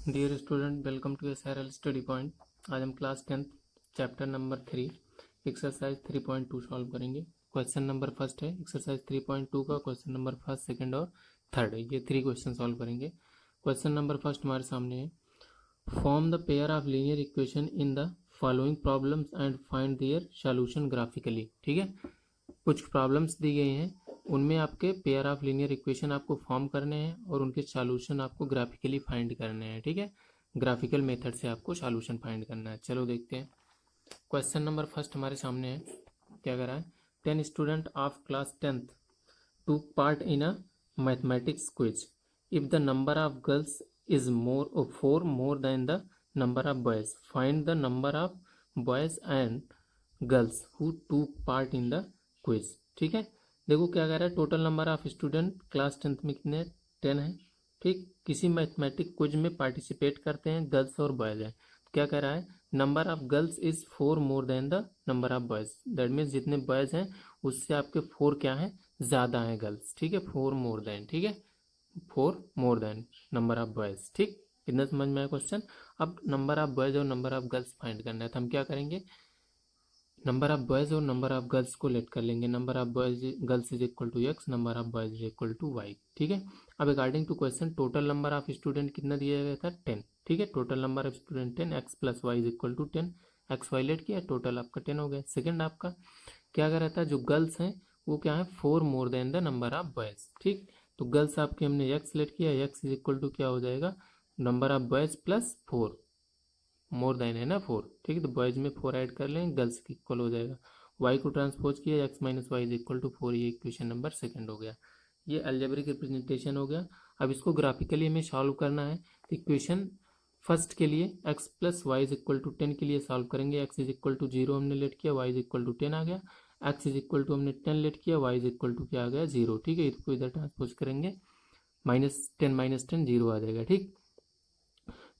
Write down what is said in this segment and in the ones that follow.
Dear student, welcome to SRL study point. आज हम class 10th chapter number 3 exercise 3.2 solve करेंगे। Question number first है exercise 3.2 का। Question number first, second और third है, ये 3 क्वेश्चन सॉल्व करेंगे। क्वेश्चन नंबर फर्स्ट हमारे सामने है, form the pair of linear equation in the following problems and find their solution graphically. ठीक है, कुछ प्रॉब्लम्स दी गई हैं, उनमें आपके पेयर ऑफ लीनियर इक्वेशन आपको फॉर्म करने हैं और उनके सॉल्यूशन आपको ग्राफिकली फाइंड करने हैं। ठीक है, ग्राफिकल मेथड से आपको सॉल्यूशन फाइंड करना है। चलो देखते हैं। क्वेश्चन नंबर फर्स्ट हमारे सामने है, क्या कह रहा है, 10 student of class 10th took part in a mathematics quiz. If the number of girls is more than the number of boys, find the number of boys and girls who took part in the quiz. ठीक है, देखो क्या कह रहा है, total number of student class 10th में कितने, 10 है। ठीक, किसी मैथमेटिक क्विज में पार्टिसिपेट करते हैं, गर्ल्स और बॉयज हैं। क्या कह रहा है, number of girls is 4 more then the number of boys. That means जितने बॉयज हैं उससे आपके 4 क्या है, ज़्यादा है गर्ल्स। ठीक है, 4 मोर देन, ठीक है, 4 more than number of boys. ठीक, इतना समझ में आया क्वेश्चन। अब नंबर ऑफ बॉयज और नंबर ऑफ गर्ल्स फाइंड करना है, तो हम क्या करेंगे, नंबर ऑफ बॉयज और नंबर ऑफ गर्ल्स को लेट कर लेंगे। Number of boys girls is equal to x, number of boys is equal to y. ठीक है, अब according to question total number of student कितना दिया गया था, 10। ठीक है, total number of student 10, x plus y is equal to 10। X y let किया, टोटल आपका 10 हो गया। सेकंड आपका क्या कर रहा था, जो गर्ल्स हैं वो क्या है, 4 more then the number of boys. ठीक, तो गर्ल्स आपके हमने एक्स लेट किया, एक्स इज इक्वल टू क्या हो जाएगा, number of boys plus 4, more then है ना 4। ठीक है, तो बॉयज में 4 ऐड कर लें, गर्ल्स की इक्वल हो जाएगा। वाई को ट्रांसपोज किया, x minus y is equal to 4, ये इक्वेशन नंबर सेकंड हो गया। ये अलजेब्रिक रिप्रेजेंटेशन हो गया। अब इसको ग्राफिकली हमें सॉल्व करना है, तो इक्वेशन फर्स्ट के लिए x plus y is equal to 10 के लिए सॉल्व करेंगे। एक्स इज इक्वल टू 0 हमने लेट किया, वाई इज इक्वल टू 10 आ गया। एक्स इज इक्वल टू हमने 10 लेट किया, वाई इज इक्वल टू क्या आ गया, 0। ठीक है, इसको इधर ट्रांसपोज करेंगे, -10 0 आ जाएगा। ठीक,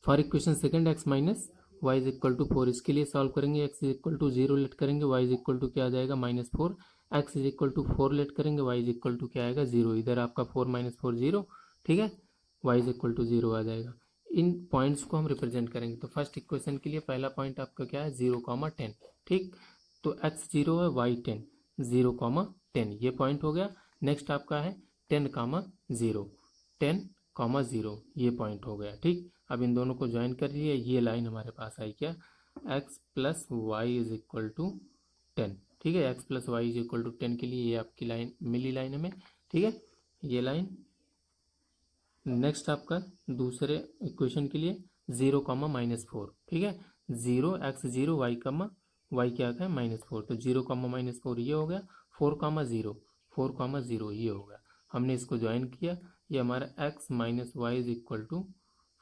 for equation second x minus y is equal to 4, इसके लिए सॉल्व करेंगे। X is equal to 0 let करेंगे, वाई इज इक्वल टू क्या आ जाएगा, -4। X is equal to 4 let करेंगे, वाई इज इक्वल टू क्या आएगा, 0। इधर आपका 4 - 4 0। ठीक है, वाई इज इक्वल टू 0 आ जाएगा। इन पॉइंट्स को हम रिप्रेजेंट करेंगे। तो फर्स्ट इक्वेशन के लिए पहला पॉइंट आपका क्या है, 0, 10। ठीक, तो एक्स 0 है, वाई 10, 0, 10 ये पॉइंट हो गया। नेक्स्ट आपका है 10, 0, 10, 0 ये पॉइंट हो गया। ठीक, अब इन दोनों को ज्वाइन कर लिए, ये लाइन हमारे पास आई क्या, x plus y is equal to 10। ठीक है, x plus y is equal to 10 के लिए ये आपकी लाइन मिली लाइन हमें। ठीक है, ये लाइन। नेक्स्ट आपका दूसरे इक्वेशन के लिए 0, -4। ठीक है, 0 एक्स 0 वाई कमा वाई क्या है, -4। तो 0, -4 ये हो गया, 4, 0 4, 0 ये हो गया। हमने इसको ज्वाइन किया, ये हमारा x minus y is equal to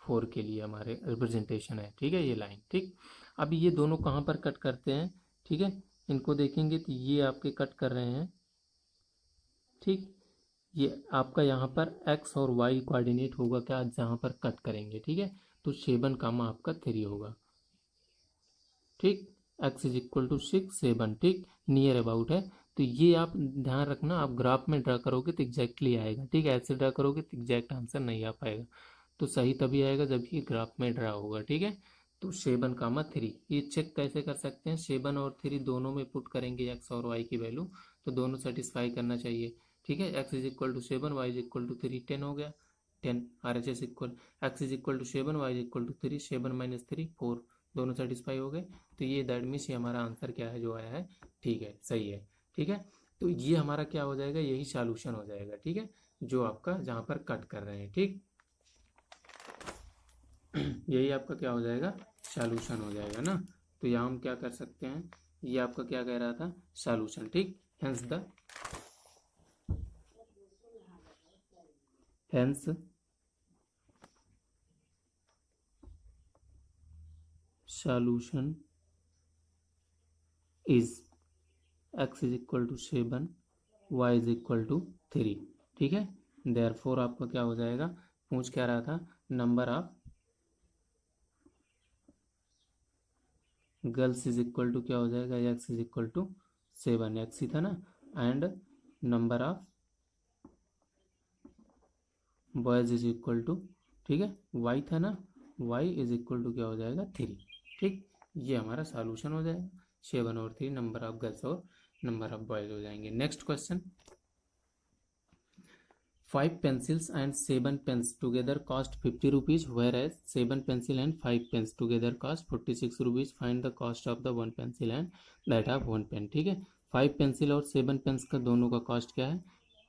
4 के लिए हमारे रिप्रेजेंटेशन है। ठीक है, ये लाइन। ठीक, अब ये दोनों कहाँ पर कट करते हैं, ठीक है, इनको देखेंगे तो ये आपके कट कर रहे हैं। ठीक, ये आपका यहाँ पर एक्स और वाई कोऑर्डिनेट होगा क्या, जहाँ पर कट करेंगे। ठीक है, तो 7, आपका 3 होगा। ठीक, एक्स इज इक्वल टू 6, 7। ठीक, नियर अबाउट है। तो ये आप ध्यान रखना, आप ग्राफ में ड्रा करोगे तो एग्जैक्टली आएगा। ठीक है, ऐसे ड्रा करोगे तो एग्जैक्ट आंसर नहीं आ पाएगा। तो सही तभी आएगा जब ये ग्राफ में ड्रा होगा। ठीक है, तो 7, 3 ये चेक कैसे कर सकते हैं, 7 और 3 दोनों में पुट करेंगे एक्स और वाई की वैल्यू, तो दोनों सेटिस्फाई करना चाहिए। ठीक है, x is equal to 7, y is equal to 3, 10 हो गया। 10 R H S equal, x is equal to 7, y is equal to 3, 7 - 3 4, दोनों सेटिस्फाई हो गए। तो ये दैट मीन्स ये हमारा आंसर क्या है, जो आया है ठीक है, सही है। ठीक है, तो ये हमारा क्या हो जाएगा, यही सॉल्यूशन हो जाएगा। ठीक है, जो आपका जहाँ पर कट कर रहे हैं। ठीक, यही आपका क्या हो जाएगा, सॉल्यूशन हो जाएगा ना। तो यहाँ हम क्या कर सकते हैं, ये आपका क्या कह रहा था, सॉल्यूशन। ठीक, hence solution is x is equal to 7, y is equal to 3। ठीक है, देयरफॉर आपका क्या हो जाएगा, पूछ क्या रहा था, number of girls is equal to क्या हो जाएगा, x is equal to 7, x ही था ना, and number of boys is equal to, ठीक है, वाई था ना, वाई इज इक्वल टू क्या हो जाएगा 3। ठीक, ये हमारा सॉल्यूशन हो जाएगा। 7 और 3 नंबर ऑफ गर्ल्स और नंबर ऑफ बॉयज हो जाएंगे। Next question, 5 pencils and 7 pens together cost 50 rupees, whereas 7 pencil and 5 pens together cost 46 rupees. Find the cost of the 1 pencil and that of 1 pen। ठीक है, 5 pencil और 7 pens का दोनों का cost क्या है,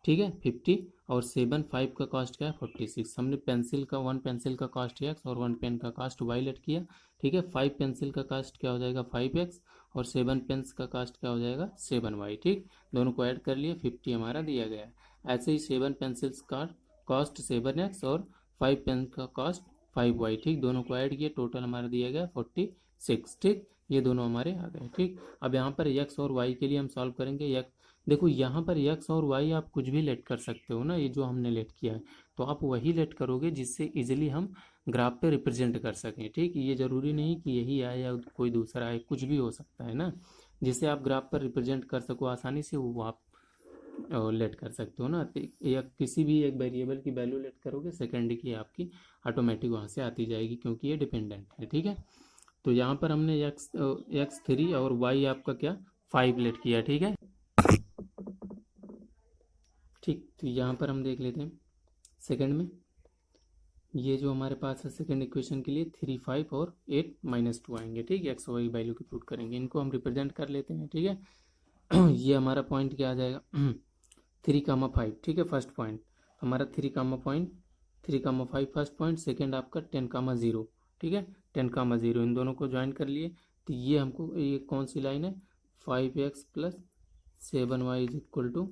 ठीक है 50, और 5 का कॉस्ट क्या है 46। हमने पेंसिल का 1 पेंसिल का कॉस्ट x और 1 पेन का कॉस्ट y लेट किया। ठीक है, 5 पेंसिल का कॉस्ट क्या हो जाएगा 5x और 7 पेन्स का कॉस्ट क्या हो जाएगा 7y। ठीक, दोनों को ऐड कर लिए, 50 हमारा दिया गया है। ऐसे ही 7 पेंसिल्स का कॉस्ट 7x और 5 पेन का कॉस्ट 5y। ठीक, दोनों को ऐड किए, टोटल हमारा दिया गया 46। ठीक, ये दोनों हमारे आ गए। ठीक, अब यहाँ पर x और y के लिए हम सॉल्व करेंगे। x देखो, यहाँ पर x और y आप कुछ भी लेट कर सकते हो ना, ये जो हमने लेट किया है तो आप वही लेट करोगे जिससे इजिली हम ग्राफ पे रिप्रेजेंट कर सकें। ठीक, ये ज़रूरी नहीं कि यही आए या कोई दूसरा आए, कुछ भी हो सकता है ना, जिससे आप ग्राफ पर रिप्रेजेंट कर सको आसानी से, वो आप लेट कर सकते हो ना। या किसी भी एक वेरिएबल की वैल्यू लेट करोगे, सेकेंड की आपकी ऑटोमेटिक वहाँ से आती जाएगी, क्योंकि ये डिपेंडेंट है। ठीक है, तो यहाँ पर हमने एक्स 3 और वाई आपका क्या 5 लेट किया। ठीक है, ठीक, तो यहाँ पर हम देख लेते हैं सेकंड में, ये जो हमारे पास है सेकंड इक्वेशन के लिए 3 5 और 8 -2 आएंगे। ठीक है, एक्स वाई वैल्यू की पुट करेंगे, इनको हम रिप्रेजेंट कर लेते हैं। ठीक है, ये हमारा पॉइंट क्या आ जाएगा 3,5। ठीक है, फर्स्ट पॉइंट हमारा 3,5 फर्स्ट पॉइंट, सेकंड आपका 10,0। ठीक है, 10,0 इन दोनों को ज्वाइन कर लिए, तो ये हमको ये कौन सी लाइन है 5x plus 7y is equal to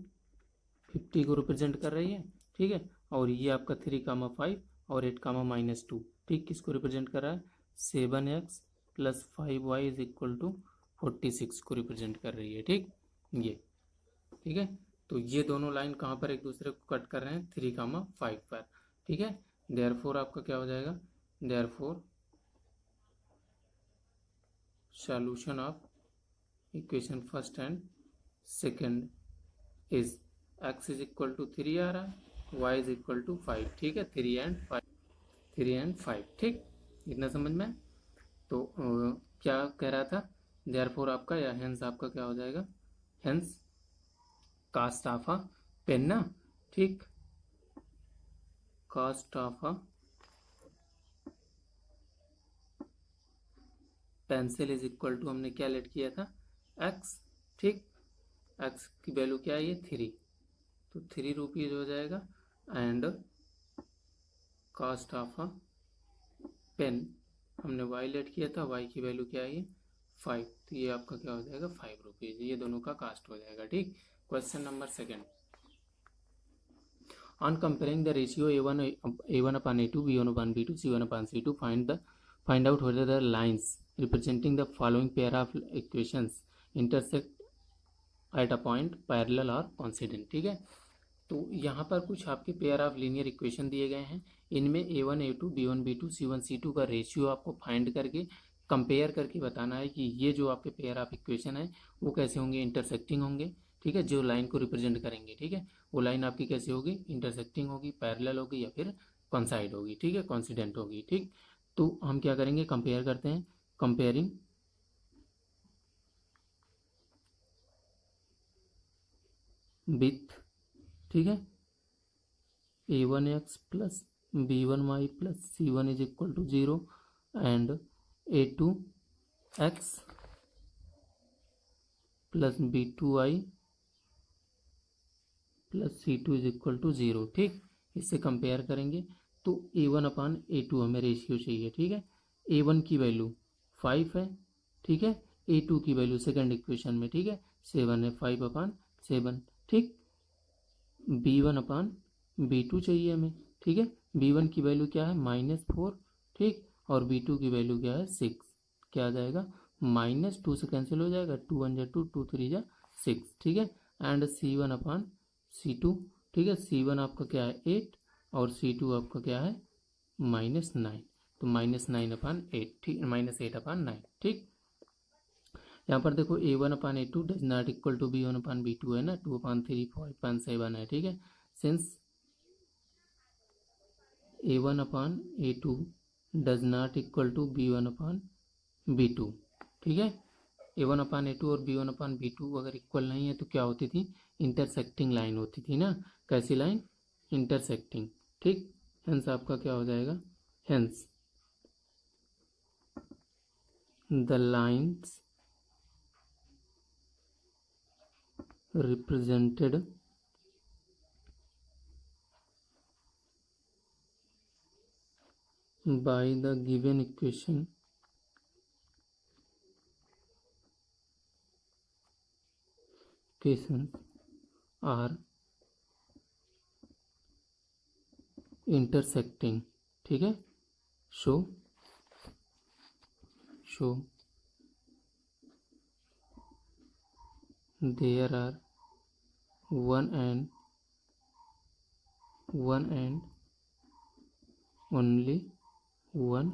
50 को रिप्रेजेंट कर रही है। ठीक है, और ये आपका 3,5 और 8,-2, ठीक, किसको रिप्रेजेंट कर रहा है 7x plus 5y is equal to 46 को रिप्रेजेंट कर रही है। ठीक, ये ठीक है, तो ये दोनों लाइन कहाँ पर एक दूसरे को कट कर रहे हैं 3,5 पर। ठीक है, देयरफॉर आपका क्या हो जाएगा, therefore solution of equation first and second is x is equal to 3 आ रहा है, y इज इक्वल टू 5। ठीक है, 3 and 5। ठीक, इतना समझ में। तो क्या कह रहा था, देयरफॉर आपका या हेंस आपका क्या हो जाएगा, hence cost of a pen ना। ठीक, cost of a pencil is equal to, हमने क्या लेट किया था x। ठीक, x की वैल्यू क्या है ये 3, तो 3 रुपीज हो जाएगा। And cost of a pen हमने y लेट किया था, y की वैल्यू क्या है ये 5, तो ये आपका क्या हो जाएगा 5 रुपीज, ये दोनों का कास्ट हो जाएगा। ठीक, question number second, on comparing the ratio a1 upon a2, b1 upon b2, c1 upon c2, find out whether the lines representing the following pair of equations intersect at a point parallel or coincident। ठीक है, तो यहाँ पर कुछ आपके pair of linear equation दिए गए हैं, इनमें a1 a2 b1 b2 c1 c2 का रेशियो आपको फाइंड करके कंपेयर करके बताना है कि ये जो आपके पेयर ऑफ इक्वेशन है वो कैसे होंगे, इंटरसेक्टिंग होंगे। ठीक है, जो लाइन को रिप्रेजेंट करेंगे, ठीक है, वो लाइन आपकी कैसे होगी, इंटरसेक्टिंग होगी, पैरेलल होगी, या फिर कॉन्साइड होगी। ठीक है, कॉन्सिडेंट होगी। ठीक, तो हम क्या करेंगे, कंपेयर करते हैं, कंपेयरिंग विथ, ठीक है, a1x plus b1y plus c1 is equal to 0 and a2x plus b2y plus c2 is equal to 0। ठीक, इससे कंपेयर करेंगे तो a1 अपान a2 हमें रेशियो चाहिए। ठीक है, a1 की वैल्यू 5 है। ठीक है, a2 की वैल्यू सेकंड इक्वेशन में, ठीक है 7 है, 5 अपान 7। ठीक, b1 अपान b2 चाहिए हमें। ठीक है, b1 की वैल्यू क्या है -4। ठीक, और b2 की वैल्यू क्या है 6, क्या आ जाएगा -2 से कैंसिल हो जाएगा, 2 1 जा 2, 2 3 जा 6। ठीक है, एंड c1 अपान c2। ठीक है, c1 आपका क्या है 8 और c2 आपका क्या है -9, तो -9 अपान 8। ठीक, -8 अपान 9। ठीक, यहाँ पर देखो a1 upon a2 does not equal to b1 upon b2 है ना, 2 अपान 3 4 अपान 7 है। ठीक है, since a1 upon a2 does not equal to B1 upon B2। ठीक है, A1 अपान A2 और B1 अपान B2 अगर इक्वल नहीं है तो क्या होती थी, इंटरसेक्टिंग लाइन होती थी ना। कैसी लाइन, इंटरसेक्टिंग। ठीक, हेंस आपका क्या हो जाएगा, hence the lines represented by the given equation are intersecting। ठीक है, show there are one and only one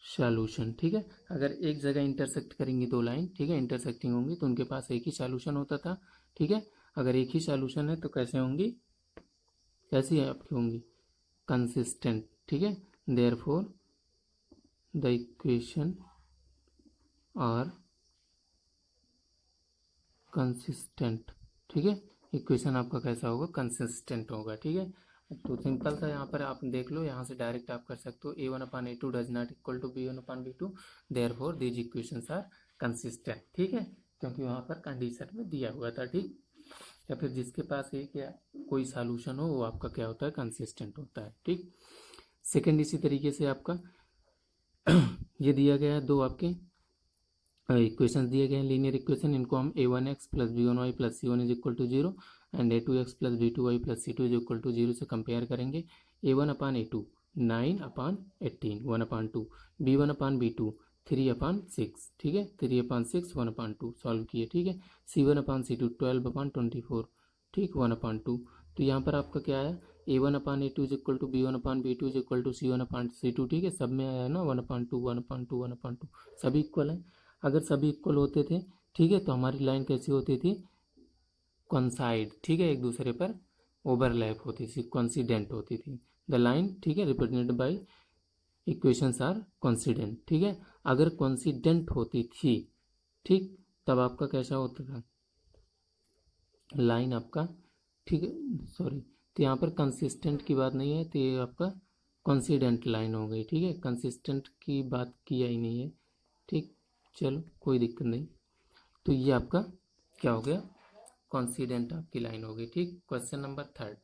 solution. ठीक है, अगर एक जगह इंटरसेक्ट करेंगी दो लाइन, ठीक है, इंटरसेक्टिंग होंगी तो उनके पास एक ही सॉल्यूशन होता था। ठीक है, अगर एक ही सॉल्यूशन है तो कैसे होंगी, कैसी आपकी होंगी, कंसिस्टेंट। ठीक है, therefore the equation are consistent. ठीक है, इक्वेशन आपका कैसा होगा, कंसिस्टेंट होगा। ठीक है, तो सिंपल सा यहाँ पर आप देख लो, यहाँ से डायरेक्ट आप कर सकते हो A1 upon A2 does not equal to B1 upon B2, therefore these equations are consistent. ठीक है, क्योंकि वहाँ पर कंडीशन में दिया हुआ था। ठीक, या फिर जिसके पास एक या कोई सॉल्यूशन हो वो आपका क्या होता है, कंसिस्टेंट होता है। ठीक, सेकेंड इसी तरीके से आपका ये दिया गया है, दो आपके इक्वेशन दिए गए हैं, लीनियर इक्वेशन, इनको हम A1x plus B1y plus C1 is equal to 0 and A2x plus B2y plus C2 is equal to 0 से कंपेयर करेंगे। A1 अपान A2 9 अपान 18 1 अपान 2, B1 अपान B2 3 अपान 6। ठीक है, 3 अपान 6 1 अपान 2 सॉल्व किए। ठीक है, C1 अपान C2 12 अपान 24। ठीक, 1 अपान 2, तो यहाँ पर आपका क्या आया, A1 upon A2 is equal to B1 upon B2 is equal to C1 upon C2। ठीक है, सब में आया ना 1 अपान 2 1 अपान 2 1 अपान 2, सभी इक्वल है। अगर सभी इक्वल होते थे, ठीक है, तो हमारी लाइन कैसी होती थी, कॉन्साइड। ठीक है, एक दूसरे पर ओवरलैप होती थी, कॉन्सिडेंट होती थी द लाइन। ठीक है, represented by equations are coincident. ठीक है, अगर कॉन्सिडेंट होती थी, ठीक, तब आपका कैसा होता था, लाइन आपका, ठीक है, सॉरी, तो यहाँ पर कंसिस्टेंट की बात नहीं है, तो ये आपका कॉन्सिडेंट लाइन हो गई। ठीक है, कंसिस्टेंट की बात किया ही नहीं है। ठीक, चलो कोई दिक्कत नहीं, तो ये आपका क्या हो गया, कॉन्सिडेंट आपकी लाइन हो गई। ठीक, क्वेश्चन नंबर थर्ड,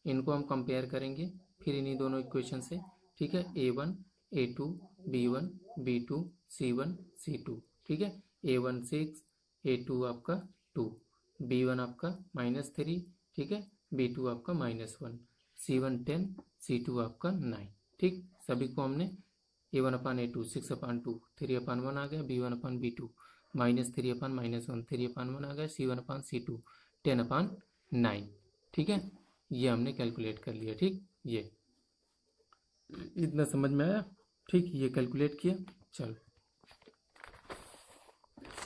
इनको हम कंपेयर करेंगे फिर इन्हीं दोनों इक्वेशन से। ठीक है, A1 A2 B1 B2 C1 C2। ठीक है, A1 6 A2 आपका 2, B1 आपका -3। ठीक है, B2 आपका -1, C1 10 C2 आपका 9। ठीक, सभी को हमने A1 अपान A2 6 अपान 2 3 अपान 1 आ गया, B1 upon B2 -3 upon -1 3 upon 1 आ गया, C1 अपान C2 10 अपान 9। ठीक है, ये हमने कैलकुलेट कर लिया। ठीक, ये इतना समझ में आया। ठीक, ये कैलकुलेट किया। चलो,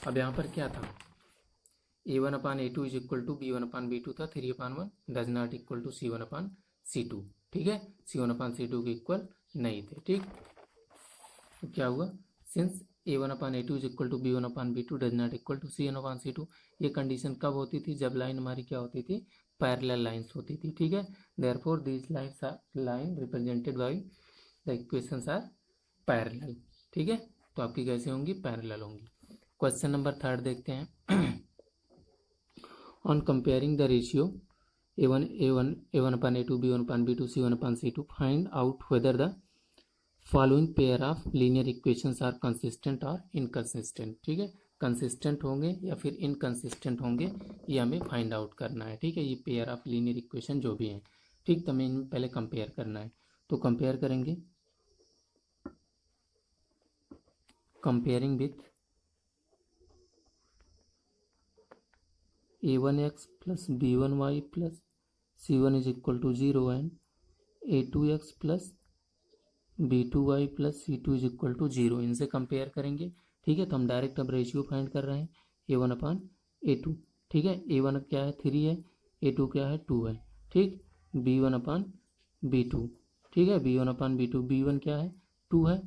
अब यहाँ पर क्या था, A1 upon A2 is equal to B1 upon B2 था, 3 upon 1 does not equal to C1 upon C2। ठीक है, C1 अपान C2 के इक्वल नहीं थे। ठीक, तो क्या हुआ, since A1 upon A2 is equal to B1 upon B2 does not equal to C1 upon C2, ये कंडीशन कब होती थी, जब लाइन हमारी क्या होती थी, पैरेलल लाइंस होती थी। ठीक है, therefore this lines are line represented by the equations are parallel. ठीक है, तो आपकी कैसे होंगी, पैरेलल होंगी। क्वेश्चन नंबर थर्ड देखते हैं, on comparing the ratio A1 upon A2 B1 upon B2 C1 upon C2 find out whether the following pair of linear equations are consistent और इनकंसिस्टेंट। ठीक है, कंसिस्टेंट होंगे या फिर इनकंसिस्टेंट होंगे, ये हमें फाइंड आउट करना है। ठीक है, ये पेयर ऑफ लीनियर इक्वेशन जो भी हैं, ठीक, तो हमें इनमें पहले कंपेयर करना है। तो कंपेयर करेंगे, comparing with A1x plus B1y plus C1 is equal to 0 and A2x plus B2y plus C2 is equal to 0, इनसे कंपेयर करेंगे। ठीक है, तो हम डायरेक्ट अब रेशियो फाइंड कर रहे हैं, A1 अपान A2। ठीक है, A1 क्या है 3 है, A2 क्या है 2 है। ठीक, B1 अपान B2 ठीक है। b1/b2, b1 क्या है 2 है,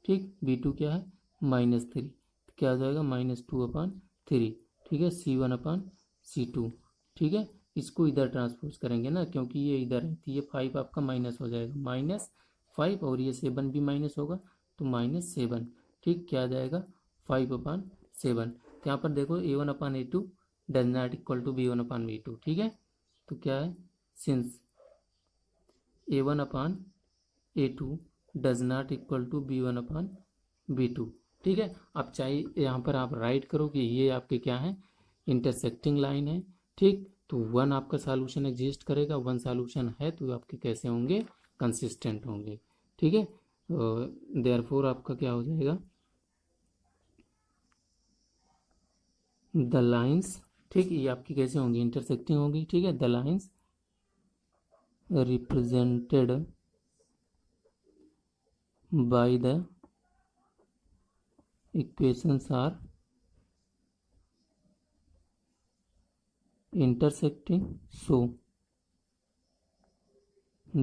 ठीक, b2 क्या है -3, तो क्या आ जाएगा -2/3, ठीक है। c1/c2, ठीक है। इसको इधर ट्रांसपोज करेंगे ना, क्योंकि ये इधर है तो ये 5 आपका माइनस हो जाएगा, -5, और ये 7 भी माइनस होगा तो -7, ठीक, क्या आ जाएगा 5/7। तो यहाँ पर देखो a1/a2 does not equal to b1/b2, ठीक है। तो क्या है, since a1/a2 does not equal to b1/b2, ठीक है। अब चाहे यहाँ पर आप राइट करो कि ये आपके क्या है, इंटरसेक्टिंग लाइन है, ठीक। तो 1 आपका सॉल्यूशन एग्जिस्ट करेगा, 1 सॉल्यूशन है तो आपके कैसे होंगे, कंसिस्टेंट होंगे, ठीक है। देयरफॉर आपका क्या हो जाएगा, द लाइन्स, ठीक, ये आपकी कैसे होंगी, इंटरसेक्टिंग होगी, ठीक है। The lines represented by the equations are intersecting, so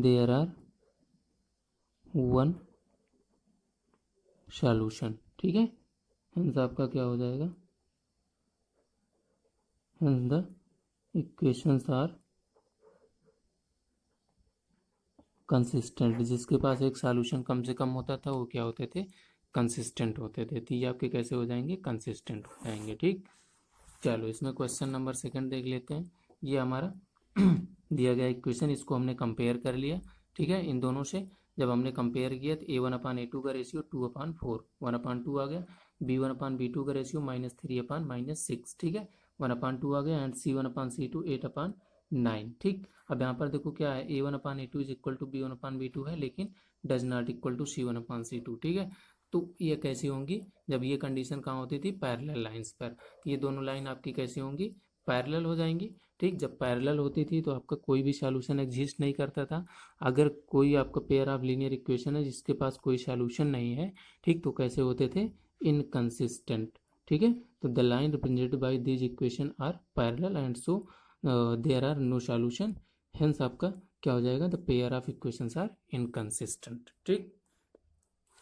there are one solution, ठीक है। hence आपका क्या हो जाएगा, hence the equations are consistent, जिसके पास एक सॉल्यूशन कम से कम होता था वो क्या होते थे, कंसिस्टेंट होते थे, तो ये आपके कैसे हो जाएंगे, कंसिस्टेंट हो जाएंगे, ठीक। चलो इसमें क्वेश्चन नंबर 2 देख लेते हैं। ये हमारा दिया गया इक्वेशन, इसको हमने कंपेयर कर लिया, ठीक है। इन दोनों से जब हमने कंपेयर किया तो a1/a2 का रेशियो 2/4, 1/2 आ गया, b1/b2 का रेशियो -3/-6, ठीक है, 1/2 आ गया, एंड c1/c2 8/9, ठीक। अब यहाँ पर देखो क्या है, a1/a2 is equal to b1/b2 है, लेकिन does not equal to c1/c2, ठीक है। तो ये कैसी होंगी, जब ये कंडीशन कहाँ होती थी, पैरेलल लाइंस पर, तो ये दोनों लाइन आपकी कैसी होंगी, पैरेलल हो जाएंगी, ठीक। जब पैरेलल होती थी तो आपका कोई भी सॉल्यूशन एग्जिस्ट नहीं करता था। अगर कोई आपका पेयर ऑफ लीनियर इक्वेशन है जिसके पास कोई सॉल्यूशन नहीं है, ठीक, तो कैसे होते थे, इनकंसिस्टेंट, ठीक है। तो the line represented by this equation are parallel and so there are no solution, hence आपका क्या हो जाएगा, the pair of equations are inconsistent, ठीक।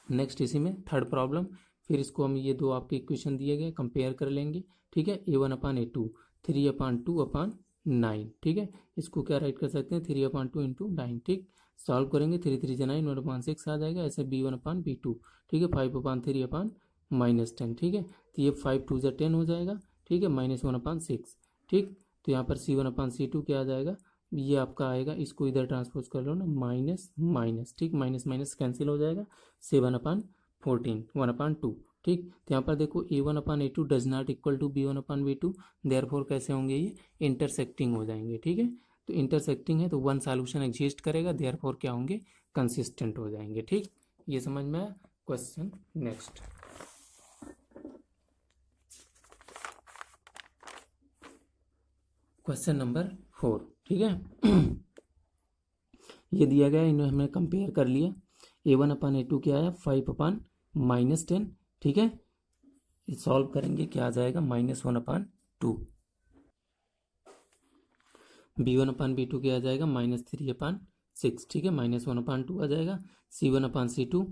नेक्स्ट इसी में थर्ड प्रॉब्लम, फिर इसको हम ये दो आपके इक्वेशन दिए गए कंपेयर कर लेंगे, ठीक है। a1/a2 3/2/9, ठीक है। इसको क्या राइट कर सकते हैं, 3/2 इंटू 9, ठीक। सॉल्व करेंगे 3 3 जा 9, 1/6 आ जाएगा, ऐसे b1/b2, ठीक है, 5/3/-10, ठीक है। तो ये 5 2 10 हो जाएगा, ठीक है, -1/6, ठीक। तो यहाँ पर c1/c2 क्या आ जाएगा, ये आपका आएगा, इसको इधर ट्रांसपोज कर लो ना, माइनस माइनस, ठीक, माइनस माइनस कैंसिल हो जाएगा, 7/14, 1/2, ठीक। तो यहाँ पर देखो a1/a2 does not equal to b1/b2, therefore कैसे होंगे, ये इंटरसेक्टिंग हो जाएंगे, ठीक है। तो इंटरसेक्टिंग है तो 1 सॉल्यूशन एग्जिस्ट करेगा, देयरफॉर क्या होंगे, कंसिस्टेंट हो जाएंगे, ठीक। ये समझ में आया। क्वेश्चन नेक्स्ट, क्वेश्चन नंबर 4, ठीक है। ये दिया गया, इन्हें हमने कंपेयर कर लिया, a1/a2 क्या आया 5/-10, ठीक है। सॉल्व करेंगे क्या आ जाएगा, -1/2, b1/b2 क्या आ जाएगा -3/6, ठीक है, -1/2 आ जाएगा, c1/c2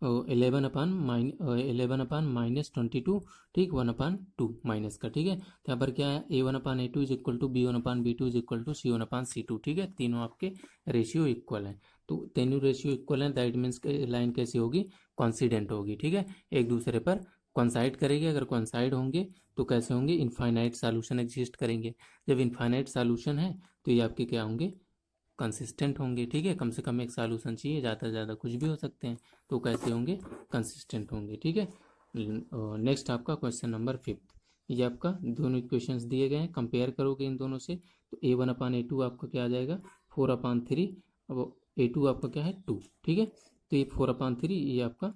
11/-22, ठीक, 1/2 माइनस का, ठीक है। तो यहाँ पर क्या है, a1/a2 is equal to b1/b2 is equal to c1/c2, ठीक है। तीनों आपके रेशियो इक्वल हैं, तो तीनों रेशियो इक्वल हैं, दैट मीन्स लाइन कैसी होगी, कॉन्सिडेंट होगी, ठीक है, एक दूसरे पर कॉन्साइड करेंगे। अगर कॉन्साइड होंगे तो कैसे होंगे, इनफाइनाइट सॉल्यूशन एग्जिस्ट करेंगे। जब इनफाइनाइट सॉल्यूशन है तो ये आपके क्या होंगे, कंसिस्टेंट होंगे, ठीक है। कम से कम एक सॉल्यूशन चाहिए, ज़्यादा से ज़्यादा कुछ भी हो सकते हैं, तो कैसे होंगे, कंसिस्टेंट होंगे, ठीक है। नेक्स्ट आपका क्वेश्चन नंबर 5, ये आपका दोनों इक्वेशंस दिए गए हैं, कंपेयर करोगे इन दोनों से, तो a1/a2 आपका क्या आ जाएगा 4/3, अब a2 आपका क्या है 2, ठीक है। तो ये 4/3, ये आपका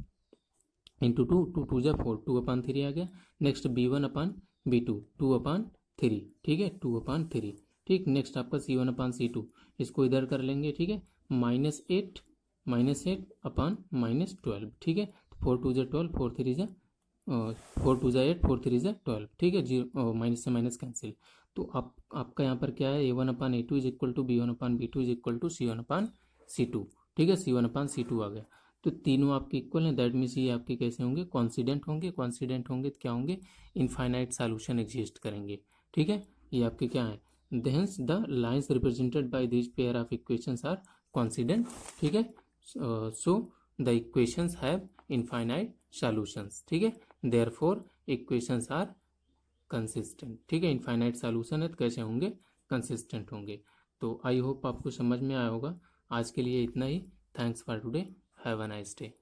इंटू 2, 2 2 4, 2/3 आ गया। नेक्स्ट b1/b2 2/3, ठीक है, 2/3, ठीक। नेक्स्ट आपका c1/c2, इसको इधर कर लेंगे, ठीक है, -8 -8/-12, ठीक है। 4 2 12, 4 3 4 2 8, 4 3 12, ठीक है, जीरो माइनस से माइनस कैंसिल। तो आपका यहाँ पर क्या है, a1/a2 is equal to b1/b2 is equal to c1/c2, C2, ठीक है, C1/C2 आ गया। तो तीनों आपके इक्वल हैं, दैट मीन्स ये आपके कैसे होंगे, कॉन्सिडेंट होंगे। कॉन्सिडेंट होंगे तो क्या होंगे, इनफाइनाइट सॉल्यूशन एग्जिस्ट करेंगे, ठीक है। ये आपके क्या है, thence the lines represented by this pair of equations are coincident, ठीक है। So the equations have infinite solutions, ठीक है। देयरफॉर इक्वेशंस आर कंसिस्टेंट, ठीक है। इनफाइनाइट सॉल्यूशन है तो कैसे होंगे, कंसिस्टेंट होंगे। तो आई होप आपको समझ में आया होगा। आज के लिए इतना ही। Thanks for today, have a nice day.